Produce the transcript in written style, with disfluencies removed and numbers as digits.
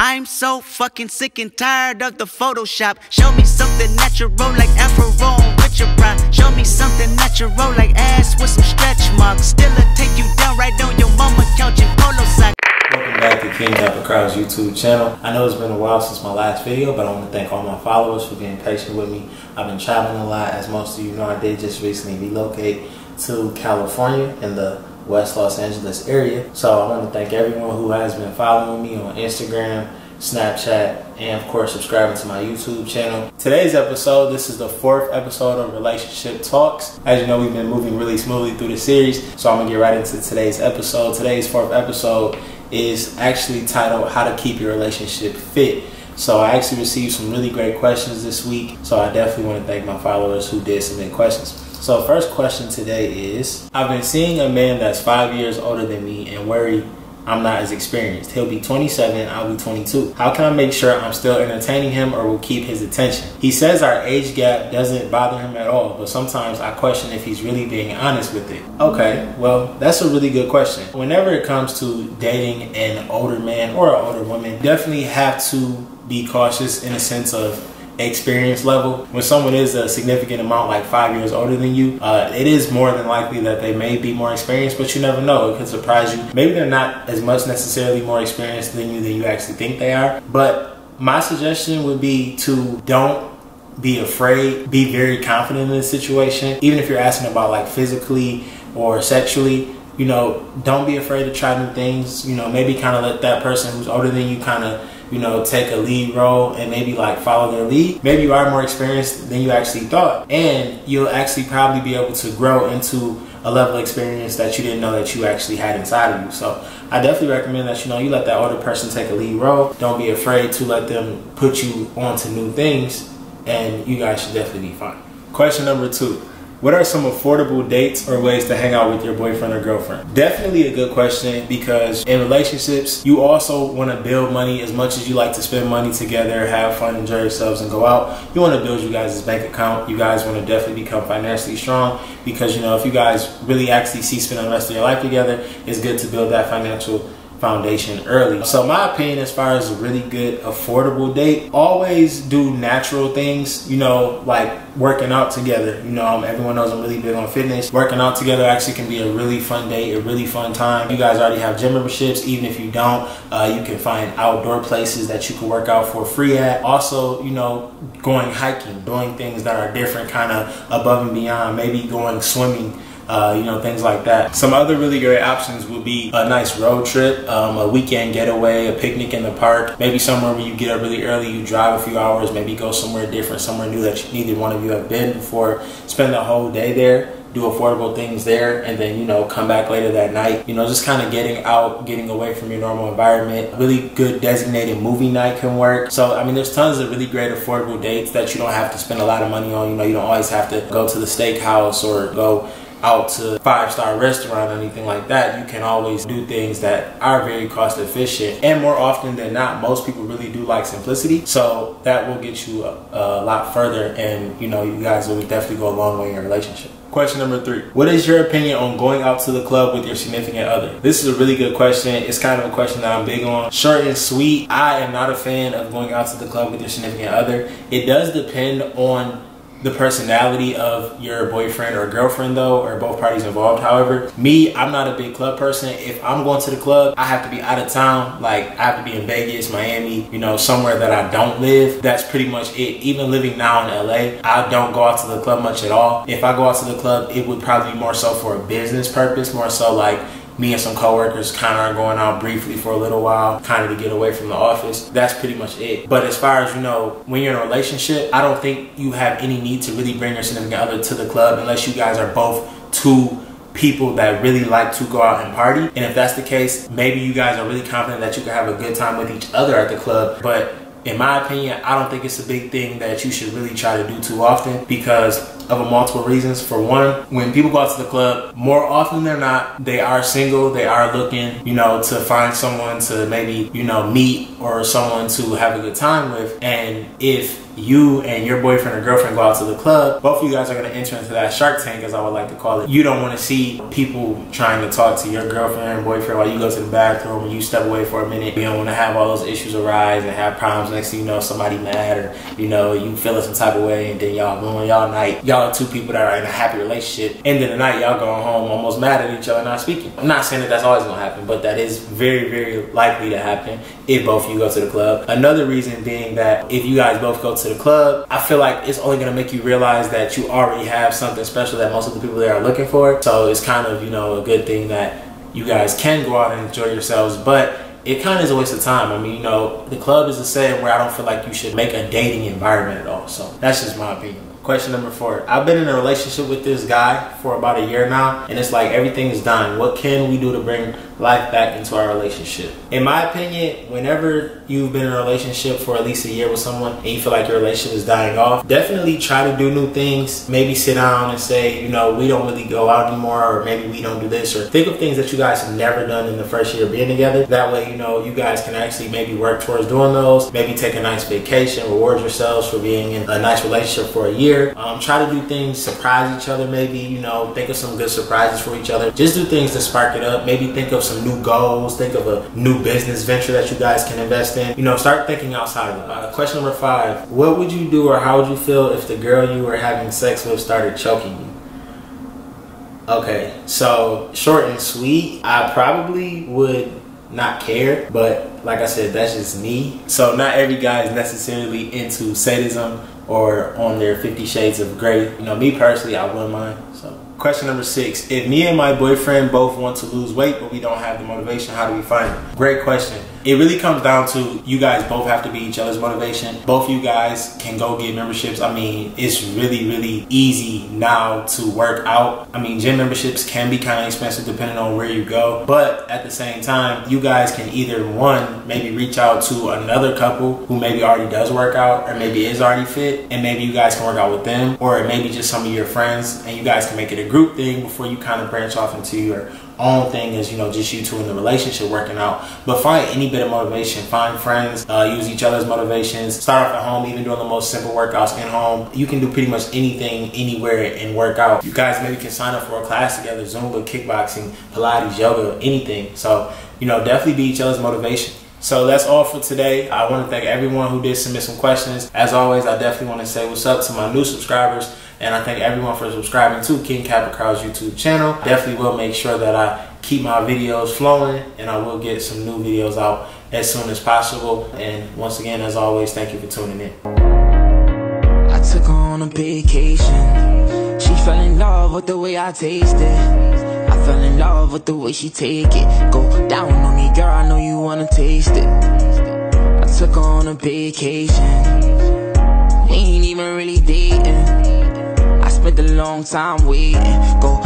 I'm so fucking sick and tired of the Photoshop. Show me something natural like Afro with your pride. Show me something natural like ass with some stretch marks. Still take you down right on your mama couch in polo sock. Welcome back to King Kappa Karl's YouTube channel. I know it's been a while since my last video, but I want to thank all my followers for being patient with me. I've been traveling a lot, as most of you know. I did just recently relocate to California in the West Los Angeles area. So I want to thank everyone who has been following me on Instagram, Snapchat, and of course subscribing to my YouTube channel. Today's episode, this is the 4th episode of Relationship Talks. As you know, we've been moving really smoothly through the series, so I'm gonna get right into today's episode. Today's 4th episode is actually titled How to Keep Your Relationship Fit. So I actually received some really great questions this week, so I definitely want to thank my followers who did submit questions. So first question today is, I've been seeing a man that's 5 years older than me and worry I'm not as experienced. He'll be 27, I'll be 22. How can I make sure I'm still entertaining him or will keep his attention? He says our age gap doesn't bother him at all, but sometimes I question if he's really being honest with it. Okay, well, that's a really good question. Whenever it comes to dating an older man or an older woman, definitely have to be cautious in a sense of experience level. When someone is a significant amount, like 5 years older than you, it is more than likely that they may be more experienced, but you never know. It could surprise you. Maybe they're not as much necessarily more experienced than you actually think they are. But my suggestion would be to don't be afraid. Be very confident in this situation. Even if you're asking about like physically or sexually, you know, don't be afraid to try new things. You know, maybe kind of let that person who's older than you kind of, you know, take a lead role and maybe like follow their lead. Maybe you are more experienced than you actually thought, and you'll actually probably be able to grow into a level of experience that you didn't know that you actually had inside of you. So I definitely recommend that, you know, you let that older person take a lead role. Don't be afraid to let them put you onto new things, and you guys should definitely be fine. Question number 2. What are some affordable dates or ways to hang out with your boyfriend or girlfriend? Definitely a good question, because in relationships, you also want to build money. As much as you like to spend money together, have fun, enjoy yourselves, and go out, you want to build you guys' bank account. You guys want to definitely become financially strong, because, you know, if you guys really actually see spending the rest of your life together, it's good to build that financial foundation early. So my opinion, as far as a really good affordable date, always do natural things, you know, like working out together. You know, everyone knows I'm really big on fitness. Working out together actually can be a really fun date, a really fun time. You guys already have gym memberships. Even if you don't, you can find outdoor places that you can work out for free at. Also, you know, going hiking, doing things that are different, kind of above and beyond, maybe going swimming, you know, things like that. Some other really great options would be a nice road trip, a weekend getaway, a picnic in the park, maybe somewhere where you get up really early, you drive a few hours, maybe go somewhere different, somewhere new that neither one of you have been before, spend the whole day there, do affordable things there, and then, you know, come back later that night. You know, just kind of getting out, getting away from your normal environment. Really good designated movie night can work. So, I mean, there's tons of really great affordable dates that you don't have to spend a lot of money on. You know, you don't always have to go to the steakhouse or go out to a 5-star restaurant or anything like that. You can always do things that are very cost efficient, and more often than not, most people really do like simplicity, so that will get you a lot further, and, you know, you guys will definitely go a long way in your relationship. Question number 3. What is your opinion on going out to the club with your significant other? This is a really good question. It's kind of a question that I'm big on. Short and sweet. I am not a fan of going out to the club with your significant other. It does depend on the personality of your boyfriend or girlfriend, though, or both parties involved. However, me, I'm not a big club person. If I'm going to the club, I have to be out of town. Like, I have to be in Vegas, Miami, you know, somewhere that I don't live. That's pretty much it. Even living now in LA, I don't go out to the club much at all. If I go out to the club, it would probably be more so for a business purpose, more so like me and some coworkers kind of are going out briefly for a little while, kind of to get away from the office. That's pretty much it. But as far as, you know, when you're in a relationship, I don't think you have any need to really bring your significant other to the club unless you guys are both two people that really like to go out and party. And if that's the case, maybe you guys are really confident that you can have a good time with each other at the club. But in my opinion, I don't think it's a big thing that you should really try to do too often, because of multiple reasons. For one, when people go out to the club, more often than not, they are single. They are looking, you know, to find someone to maybe, you know, meet or someone to have a good time with. And if you and your boyfriend or girlfriend go out to the club, both of you guys are going to enter into that shark tank, as I would like to call it. You don't want to see people trying to talk to your girlfriend or boyfriend while you go to the bathroom and you step away for a minute. You don't want to have all those issues arise and have problems. Next thing you know, somebody mad, or you know, you feeling some type of way, and then y'all ruin y'all night. Y'all are two people that are in a happy relationship. End of the night, y'all going home almost mad at each other, not speaking. I'm not saying that that's always going to happen, but that is very, very likely to happen if both of you go to the club. Another reason being that if you guys both go to the club, I feel like it's only going to make you realize that you already have something special that most of the people there are looking for. So it's kind of, you know, a good thing that you guys can go out and enjoy yourselves, but it kind of is a waste of time. I mean, you know, the club is a setting where I don't feel like you should make a dating environment at all. So that's just my opinion. Question number 4. I've been in a relationship with this guy for about a year now, and it's like everything is dying. What can we do to bring life back into our relationship? In my opinion, whenever you've been in a relationship for at least a year with someone and you feel like your relationship is dying off, definitely try to do new things. Maybe sit down and say, you know, we don't really go out anymore, or maybe we don't do this, or think of things that you guys have never done in the first year of being together. That way, you know, you guys can actually maybe work towards doing those. Maybe take a nice vacation, reward yourselves for being in a nice relationship for a year. Try to do things, surprise each other, maybe, you know, think of some good surprises for each other. Just do things to spark it up. Maybe think of some new goals, think of a new business venture that you guys can invest in. You know, start thinking outside of it. Question number 5, what would you do or how would you feel if the girl you were having sex with started choking you? Okay, so short and sweet, I probably would not care, but like I said, that's just me. So not every guy is necessarily into sadism or on their 50 Shades of Grey. You know, me personally, I wouldn't mind. So question number 6, if me and my boyfriend both want to lose weight but we don't have the motivation, how do we find it? Great question. It really comes down to you guys both have to be each other's motivation. Both you guys can go get memberships. I mean, it's really, really easy now to work out. I mean, gym memberships can be kind of expensive depending on where you go. But at the same time, you guys can either, one, maybe reach out to another couple who maybe already does work out or maybe is already fit, and maybe you guys can work out with them, or it may be just some of your friends, and you guys can make it a group thing before you kind of branch off into your own thing, as you know, just you two in the relationship working out. But find any bit of motivation. Find friends, use each other's motivations. Start off at home, even doing the most simple workouts in home. You can do pretty much anything, anywhere, and work out. You guys maybe can sign up for a class together, Zumba, kickboxing, Pilates, yoga, anything. So, you know, definitely be each other's motivation. So that's all for today. I want to thank everyone who did submit some questions. As always, I definitely want to say what's up to my new subscribers. And I thank everyone for subscribing to King Kappa Karl's YouTube channel. Definitely will make sure that I keep my videos flowing, and I will get some new videos out as soon as possible. And once again, as always, thank you for tuning in. I took her on a vacation. She fell in love with the way I taste it. I fell in love with the way she take it. Go down on me, girl, I know you wanna taste it. I took her on a vacation. We ain't even really dating. I spent a long time waiting. Go